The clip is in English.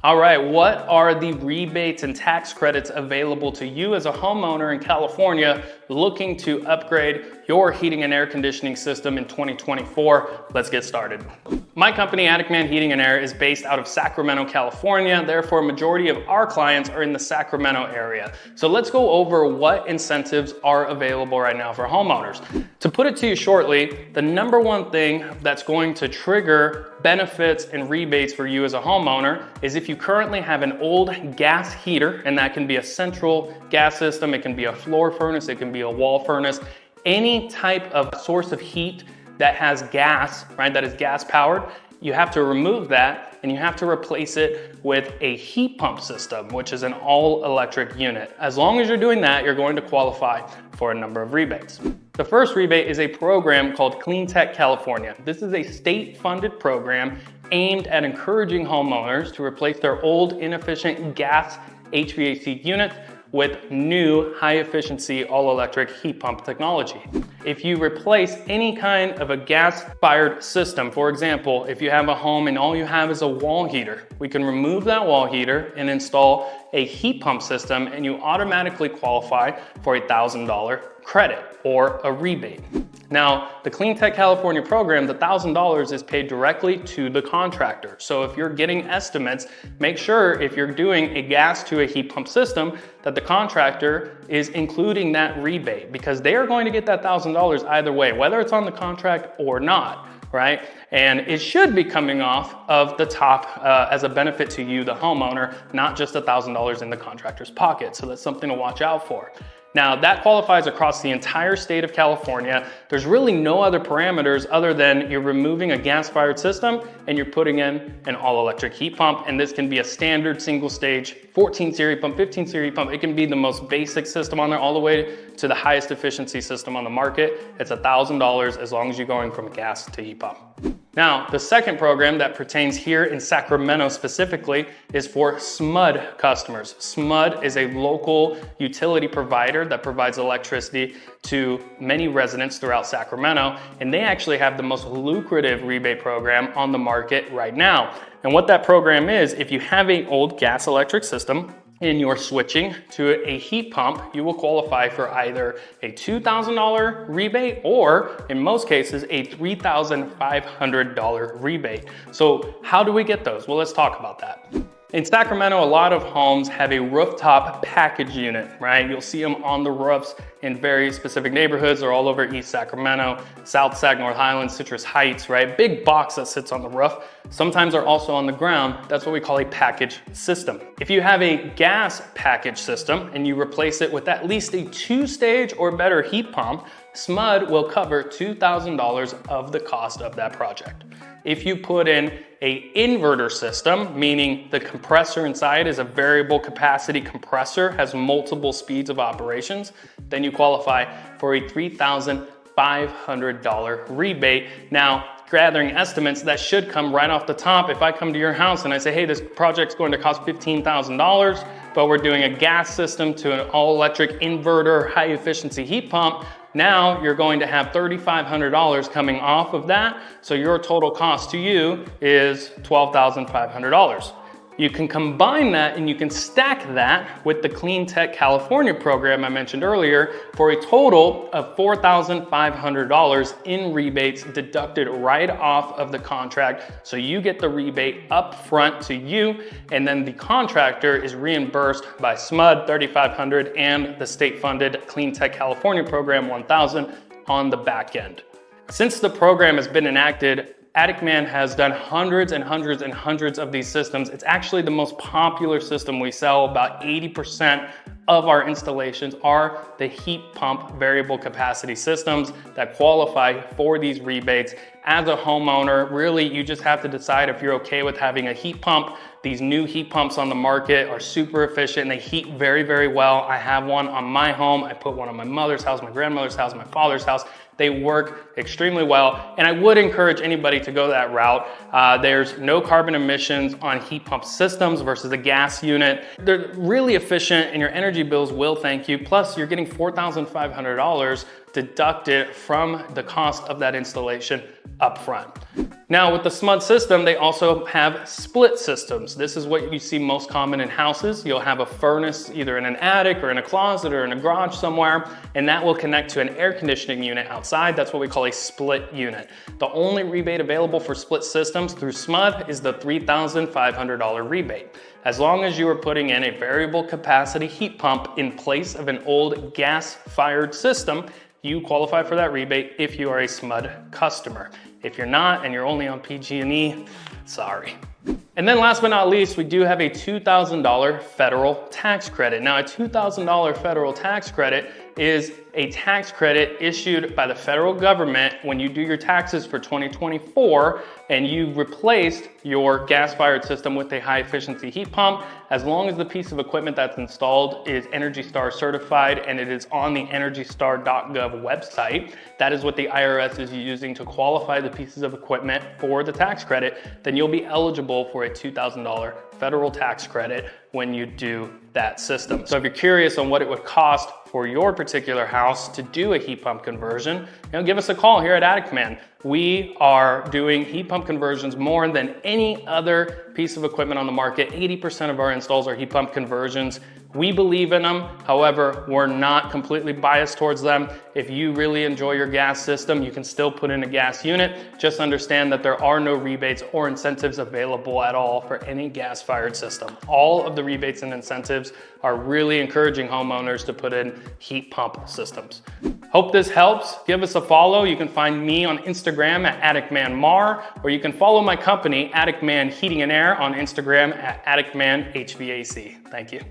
All right, what are the rebates and tax credits available to you as a homeowner in California looking to upgrade your heating and air conditioning system in 2024? Let's get started. My company, Atticman Heating and Air, is based out of Sacramento, California. Therefore, a majority of our clients are in the Sacramento area. So let's go over what incentives are available right now for homeowners. To put it to you shortly, the number one thing that's going to trigger benefits and rebates for you as a homeowner is if you currently have an old gas heater, and that can be a central gas system, it can be a floor furnace, it can be a wall furnace, any type of source of heat that has gas, right, that is gas powered, you have to remove that and you have to replace it with a heat pump system, which is an all electric unit. As long as you're doing that, you're going to qualify for a number of rebates. The first rebate is a program called Clean Tech California. This is a state-funded program aimed at encouraging homeowners to replace their old inefficient gas HVAC units with new high-efficiency all-electric heat pump technology. If you replace any kind of a gas-fired system, for example, if you have a home and all you have is a wall heater, we can remove that wall heater and install a heat pump system, and you automatically qualify for a $1,000 credit or a rebate. Now, the Clean Tech California program, the $1,000 is paid directly to the contractor. So if you're getting estimates, make sure if you're doing a gas to a heat pump system that the contractor is including that rebate, because they are going to get that $1,000 either way, whether it's on the contract or not, right? And it should be coming off of the top as a benefit to you, the homeowner, not just $1,000 in the contractor's pocket. So that's something to watch out for. Now, that qualifies across the entire state of California. There's really no other parameters other than you're removing a gas-fired system and you're putting in an all-electric heat pump. And this can be a standard single-stage 14-series pump, 15-series pump. It can be the most basic system on there all the way to the highest efficiency system on the market. It's $1,000 as long as you're going from gas to heat pump. Now, the second program that pertains here in Sacramento specifically is for SMUD customers. SMUD is a local utility provider that provides electricity to many residents throughout Sacramento, and they actually have the most lucrative rebate program on the market right now. And what that program is, if you have an old gas electric system and you're switching to a heat pump, you will qualify for either a $2,000 rebate or, in most cases, a $3,500 rebate. So how do we get those? Well, let's talk about that. In Sacramento, a lot of homes have a rooftop package unit, right? You'll see them on the roofs in very specific neighborhoods or all over East Sacramento, South Sac, North Highlands, Citrus Heights, right? Big box that sits on the roof. Sometimes they're also on the ground. That's what we call a package system. If you have a gas package system and you replace it with at least a 2-stage or better heat pump, SMUD will cover $2,000 of the cost of that project. If you put in an inverter system, meaning the compressor inside is a variable capacity compressor, has multiple speeds of operations, then you qualify for a $3,500 rebate. Now, gathering estimates, that should come right off the top. If I come to your house and I say, hey, this project's going to cost $15,000, but we're doing a gas system to an all-electric inverter, high-efficiency heat pump, now you're going to have $3,500 coming off of that. So your total cost to you is $12,500. You can combine that and you can stack that with the Clean Tech California program I mentioned earlier for a total of $4,500 in rebates deducted right off of the contract. So you get the rebate up front to you, and then the contractor is reimbursed by SMUD $3,500 and the state-funded Clean Tech California program $1,000 on the back end. Since the program has been enacted, Atticman has done hundreds and hundreds and hundreds of these systems. It's actually the most popular system we sell. About 80% of our installations are the heat pump variable capacity systems that qualify for these rebates. As a homeowner, really, you just have to decide if you're okay with having a heat pump. These new heat pumps on the market are super efficient and they heat very, very well. I have one on my home. I put one on my mother's house, my grandmother's house, my father's house. They work extremely well, and I would encourage anybody to go that route. There's no carbon emissions on heat pump systems versus a gas unit. They're really efficient and your energy bills will thank you. Plus, you're getting $4,500 deducted from the cost of that installation up front. Now with the SMUD system, they also have split systems. This is what you see most common in houses. You'll have a furnace either in an attic or in a closet or in a garage somewhere, and that will connect to an air conditioning unit outside. That's what we call a split unit. The only rebate available for split systems through SMUD is the $3,500 rebate. As long as you are putting in a variable capacity heat pump in place of an old gas-fired system, you qualify for that rebate if you are a SMUD customer. If you're not and you're only on PG&E, sorry. And then last but not least, we do have a $2,000 federal tax credit. Now a $2,000 federal tax credit is a tax credit issued by the federal government when you do your taxes for 2024 and you replaced your gas-fired system with a high-efficiency heat pump. As long as the piece of equipment that's installed is ENERGY STAR certified and it is on the ENERGYSTAR.gov website, that is what the IRS is using to qualify the pieces of equipment for the tax credit, then you'll be eligible for a $2,000 federal tax credit when you do that system. So if you're curious on what it would cost for your particular house to do a heat pump conversion, give us a call here at Atticman. We are doing heat pump conversions more than any other piece of equipment on the market. 80% of our installs are heat pump conversions. We believe in them. However, we're not completely biased towards them. If you really enjoy your gas system, you can still put in a gas unit. Just understand that there are no rebates or incentives available at all for any gas-fired system. All of the rebates and incentives are really encouraging homeowners to put in heat pump systems. Hope this helps. Give us a follow. You can find me on Instagram at AtticmanMar, or you can follow my company, Atticman Heating and Air, on Instagram at Atticman HVAC. Thank you.